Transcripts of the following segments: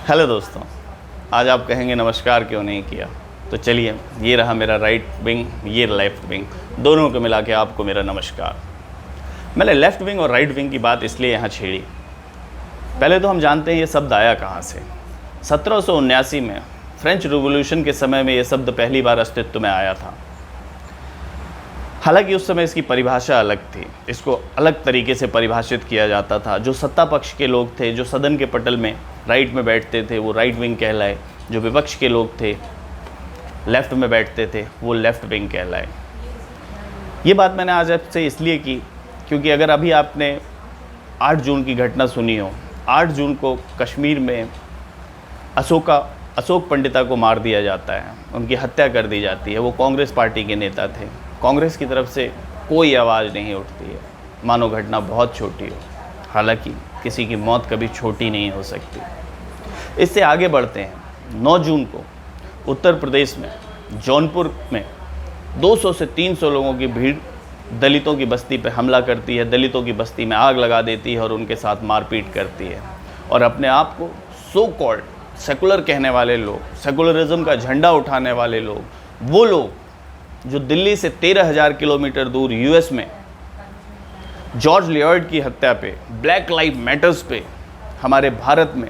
Hello दोस्तों, आज आप कहेंगे नमस्कार क्यों नहीं किया। तो चलिए, ये रहा मेरा राइट विंग, ये लेफ़्ट विंग, दोनों को मिला के आपको मेरा नमस्कार। मैंने लेफ़्ट विंग और राइट विंग की बात इसलिए यहाँ छेड़ी। पहले तो हम जानते हैं ये शब्द आया कहाँ से। 1779 में फ्रेंच रिवॉल्यूशन के समय में ये शब्द पहली बार अस्तित्व में आया था। हालांकि उस समय इसकी परिभाषा अलग थी, इसको अलग तरीके से परिभाषित किया जाता था। जो सत्ता पक्ष के लोग थे, जो सदन के पटल में राइट में बैठते थे, वो राइट विंग कहलाए। जो विपक्ष के लोग थे, लेफ़्ट में बैठते थे, वो लेफ़्ट विंग कहलाए। ये बात मैंने आज आपसे इसलिए की क्योंकि अगर अभी आपने 8 जून की घटना सुनी हो, 8 जून को कश्मीर में अशोक पंडिता को मार दिया जाता है, उनकी हत्या कर दी जाती है। वो कांग्रेस पार्टी के नेता थे। कांग्रेस की तरफ से कोई आवाज़ नहीं उठती है, मानो घटना बहुत छोटी हो। हालांकि किसी की मौत कभी छोटी नहीं हो सकती। इससे आगे बढ़ते हैं। 9 जून को उत्तर प्रदेश में जौनपुर में 200 से 300 लोगों की भीड़ दलितों की बस्ती पर हमला करती है, दलितों की बस्ती में आग लगा देती है और उनके साथ मारपीट करती है। और अपने आप को सो कॉल्ड सेकुलर कहने वाले लोग, सेकुलरिज्म का झंडा उठाने वाले लोग, वो लोग जो दिल्ली से 13,000 किलोमीटर दूर यूएस में जॉर्ज लियॉर्ड की हत्या पे, ब्लैक लाइव मैटर्स पे हमारे भारत में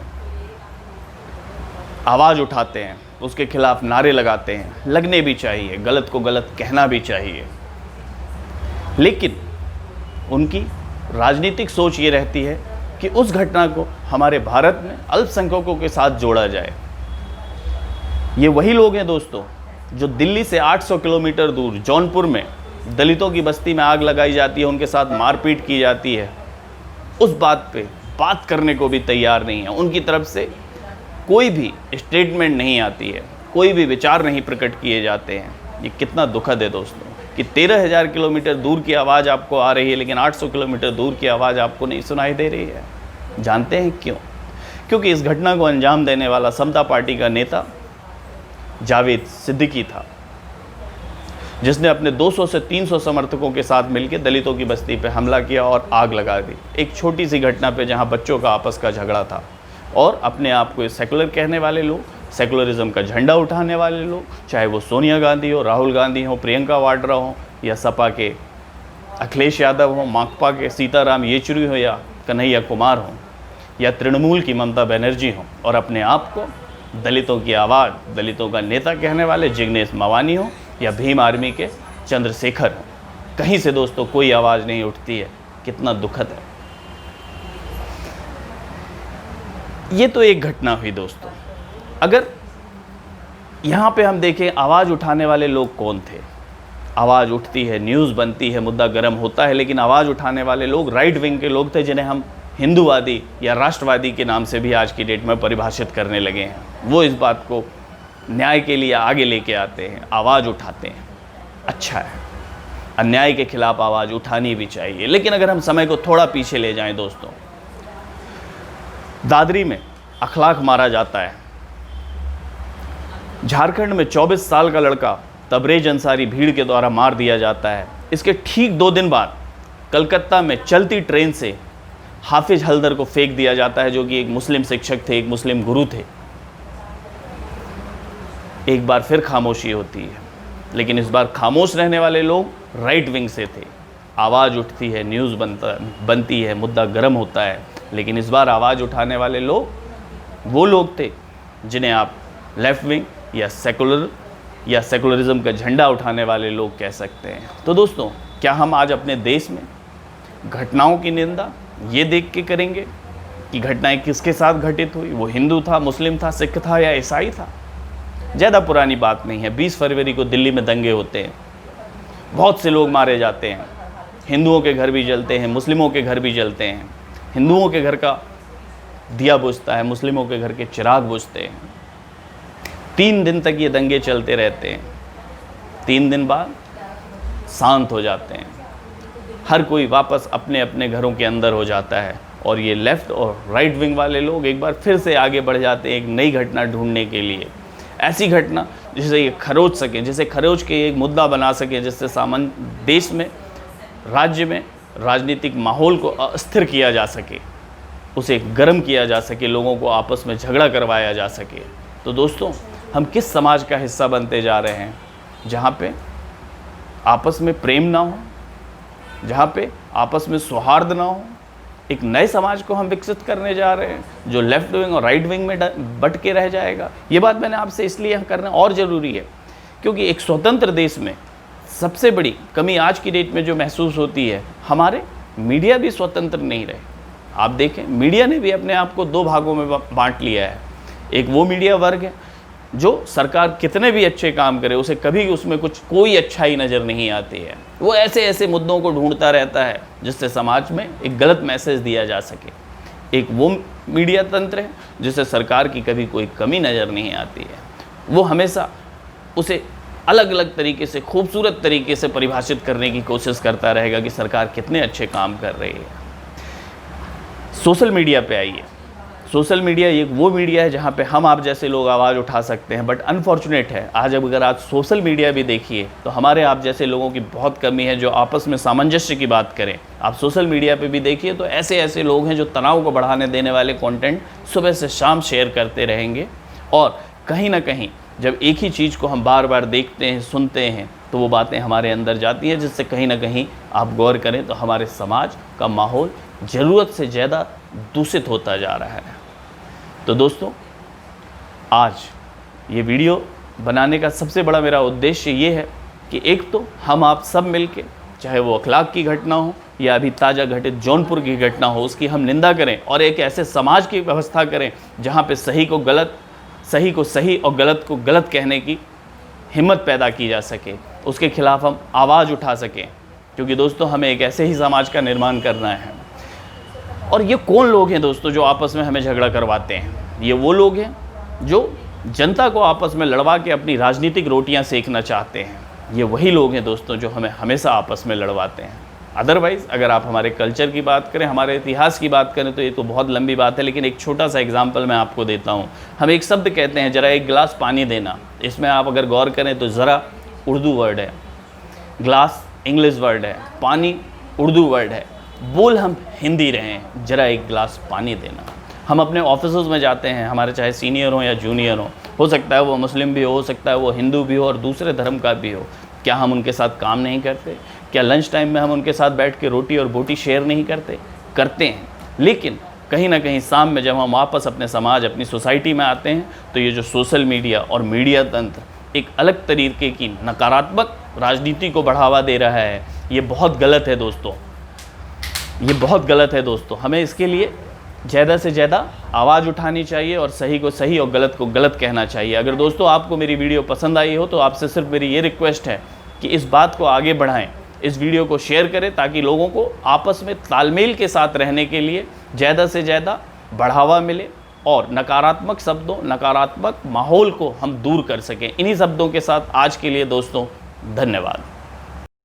आवाज़ उठाते हैं, उसके खिलाफ नारे लगाते हैं। लगने भी चाहिए, गलत को गलत कहना भी चाहिए, लेकिन उनकी राजनीतिक सोच ये रहती है कि उस घटना को हमारे भारत में अल्पसंख्यकों के साथ जोड़ा जाए। ये वही लोग हैं दोस्तों जो दिल्ली से 800 किलोमीटर दूर जौनपुर में दलितों की बस्ती में आग लगाई जाती है, उनके साथ मारपीट की जाती है, उस बात पे बात करने को भी तैयार नहीं है। उनकी तरफ से कोई भी स्टेटमेंट नहीं आती है, कोई भी विचार नहीं प्रकट किए जाते हैं। ये कितना दुखद है दोस्तों कि 13,000 किलोमीटर दूर की आवाज़ आपको आ रही है, लेकिन 800 किलोमीटर दूर की आवाज़ आपको नहीं सुनाई दे रही है। जानते हैं क्यों? क्योंकि इस घटना को अंजाम देने वाला समता पार्टी का नेता जावेद सिद्दीकी था, जिसने अपने 200 से 300 समर्थकों के साथ मिलकर दलितों की बस्ती पर हमला किया और आग लगा दी। एक छोटी सी घटना पे जहां बच्चों का आपस का झगड़ा था, और अपने आप को सेकुलर कहने वाले लोग, सेकुलरिज्म का झंडा उठाने वाले लोग, चाहे वो सोनिया गांधी हो, राहुल गांधी हो, प्रियंका वाड्रा हो, या सपा के अखिलेश यादव हो, माकपा के सीताराम येचुरी हो, या कन्हैया कुमार हो, या तृणमूल की ममता बनर्जी हो, और अपने आप को दलितों की आवाज़, दलितों का नेता कहने वाले जिग्नेश मेवानी हो, या भीम आर्मी के चंद्रशेखर हो, कहीं से दोस्तों कोई आवाज़ नहीं उठती है। कितना दुखद है। ये तो एक घटना हुई दोस्तों। अगर यहाँ पे हम देखें आवाज़ उठाने वाले लोग कौन थे। आवाज़ उठती है, न्यूज़ बनती है, मुद्दा गर्म होता है, लेकिन आवाज़ उठाने वाले लोग राइट विंग के लोग थे, जिन्हें हम हिंदूवादी या राष्ट्रवादी के नाम से भी आज की डेट में परिभाषित करने लगे हैं। वो इस बात को न्याय के लिए आगे लेके आते हैं, आवाज़ उठाते हैं। अच्छा है, अन्याय के खिलाफ आवाज़ उठानी भी चाहिए। लेकिन अगर हम समय को थोड़ा पीछे ले जाएं दोस्तों, दादरी में अखलाक मारा जाता है। झारखंड में 24 साल का लड़का तबरेज अंसारी भीड़ के द्वारा मार दिया जाता है। इसके ठीक 2 दिन बाद कलकत्ता में चलती ट्रेन से हाफिज हल्दर को फेंक दिया जाता है, जो कि एक मुस्लिम शिक्षक थे, एक मुस्लिम गुरु थे। एक बार फिर खामोशी होती है, लेकिन इस बार खामोश रहने वाले लोग राइट विंग से थे। आवाज़ उठती है, न्यूज़ बनती है, मुद्दा गर्म होता है, लेकिन इस बार आवाज़ उठाने वाले लोग वो लोग थे जिन्हें आप लेफ्ट विंग या सेकुलरिज्म का झंडा उठाने वाले लोग कह सकते हैं। तो दोस्तों, क्या हम आज अपने देश में घटनाओं की निंदा ये देख के करेंगे कि घटनाएं किसके साथ घटित हुई, वो हिंदू था, मुस्लिम था, सिख था या ईसाई था? ज़्यादा पुरानी बात नहीं है। 20 फरवरी को दिल्ली में दंगे होते हैं, बहुत से लोग मारे जाते हैं, हिंदुओं के घर भी जलते हैं, मुस्लिमों के घर भी जलते हैं। हिंदुओं के घर का दिया बुझता है, मुस्लिमों के घर के चिराग बुझते हैं। 3 दिन तक ये दंगे चलते रहते हैं। 3 दिन बाद शांत हो जाते हैं, हर कोई वापस अपने अपने घरों के अंदर हो जाता है, और ये लेफ़्ट और राइट विंग वाले लोग एक बार फिर से आगे बढ़ जाते हैं एक नई घटना ढूंढने के लिए। ऐसी घटना जिसे ये खरोच सकें, जिसे खरोच के एक मुद्दा बना सकें, जिससे सामान्य देश में, राज्य में राजनीतिक माहौल को अस्थिर किया जा सके। उसे गर्म किया जा सके, लोगों को आपस में झगड़ा करवाया जा सके। तो दोस्तों, हम किस समाज का हिस्सा बनते जा रहे हैं जहाँ पे आपस में प्रेम ना हो, जहाँ पे आपस में सौहार्द ना हो? एक नए समाज को हम विकसित करने जा रहे हैं जो लेफ्ट विंग और राइट विंग में बट के रह जाएगा। ये बात मैंने आपसे इसलिए करना और ज़रूरी है क्योंकि एक स्वतंत्र देश में सबसे बड़ी कमी आज की डेट में जो महसूस होती है, हमारे मीडिया भी स्वतंत्र नहीं रहे। आप देखें, मीडिया ने भी अपने आप को दो भागों में बांट लिया है। एक वो मीडिया वर्ग है जो सरकार कितने भी अच्छे काम करे उसे कभी उसमें कोई अच्छाई नज़र नहीं आती है। वो ऐसे ऐसे मुद्दों को ढूंढता रहता है जिससे समाज में एक गलत मैसेज दिया जा सके। एक वो मीडिया तंत्र है जिससे सरकार की कभी कोई कमी नज़र नहीं आती है। वो हमेशा उसे अलग अलग तरीके से, खूबसूरत तरीके से परिभाषित करने की कोशिश करता रहेगा कि सरकार कितने अच्छे काम कर रही है। सोशल मीडिया पे आइए। सोशल मीडिया एक वो मीडिया है जहाँ पे हम आप जैसे लोग आवाज़ उठा सकते हैं, बट अनफॉर्चुनेट है आज अगर आज सोशल मीडिया भी देखिए तो हमारे आप जैसे लोगों की बहुत कमी है जो आपस में सामंजस्य की बात करें। आप सोशल मीडिया पे भी देखिए तो ऐसे ऐसे लोग हैं जो तनाव को बढ़ाने देने वाले कंटेंट सुबह से शाम शेयर करते रहेंगे, और कहीं ना कहीं जब एक ही चीज़ को हम बार बार देखते हैं, सुनते हैं, तो वो बातें हमारे अंदर जाती हैं, जिससे कहीं ना कहीं आप गौर करें तो हमारे समाज का माहौल ज़रूरत से ज़्यादा दूषित होता जा रहा है। तो दोस्तों, आज ये वीडियो बनाने का सबसे बड़ा मेरा उद्देश्य ये है कि एक तो हम आप सब मिलके, चाहे वो अखलाक की घटना हो या अभी ताज़ा घटित जौनपुर की घटना हो, उसकी हम निंदा करें और एक ऐसे समाज की व्यवस्था करें जहाँ पे सही को सही और गलत को गलत कहने की हिम्मत पैदा की जा सके, उसके खिलाफ हम आवाज़ उठा सकें। क्योंकि दोस्तों, हमें एक ऐसे ही समाज का निर्माण करना है। और ये कौन लोग हैं दोस्तों जो आपस में हमें झगड़ा करवाते हैं? ये वो लोग हैं जो जनता को आपस में लड़वा के अपनी राजनीतिक रोटियां सेकना चाहते हैं। ये वही लोग हैं दोस्तों जो हमें हमेशा आपस में लड़वाते हैं। अदरवाइज़ अगर आप हमारे कल्चर की बात करें, हमारे इतिहास की बात करें तो ये तो बहुत लंबी बात है, लेकिन एक छोटा सा एग्जाम्पल मैं आपको देता हूँ। हम एक शब्द कहते हैं, ज़रा एक गिलास पानी देना। इसमें आप अगर गौर करें तो ज़रा उर्दू वर्ड है, ग्लास इंग्लिश वर्ड है, पानी उर्दू वर्ड है। बोल हम हिंदी रहे हैं, ज़रा एक गिलास पानी देना। हम अपने ऑफिसों में जाते हैं, हमारे चाहे सीनियर हो या जूनियर हो सकता है वो मुस्लिम भी हो सकता है वो हिंदू भी हो और दूसरे धर्म का भी हो। क्या हम उनके साथ काम नहीं करते? क्या लंच टाइम में हम उनके साथ बैठ के रोटी और बोटी शेयर नहीं करते हैं। लेकिन कहीं ना कहीं शाम में जब हम वापस अपने समाज, अपनी सोसाइटी में आते हैं तो ये जो सोशल मीडिया और मीडिया तंत्र एक अलग तरीके की नकारात्मक राजनीति को बढ़ावा दे रहा है। ये बहुत गलत है दोस्तों, ये बहुत गलत है दोस्तों। हमें इसके लिए ज़्यादा से ज़्यादा आवाज़ उठानी चाहिए और सही को सही और गलत को गलत कहना चाहिए। अगर दोस्तों आपको मेरी वीडियो पसंद आई हो तो आपसे सिर्फ मेरी ये रिक्वेस्ट है कि इस बात को आगे बढ़ाएं, इस वीडियो को शेयर करें ताकि लोगों को आपस में तालमेल के साथ रहने के लिए ज़्यादा से ज़्यादा बढ़ावा मिले और नकारात्मक शब्दों, नकारात्मक माहौल को हम दूर कर सकें। इन्हीं शब्दों के साथ आज के लिए दोस्तों धन्यवाद।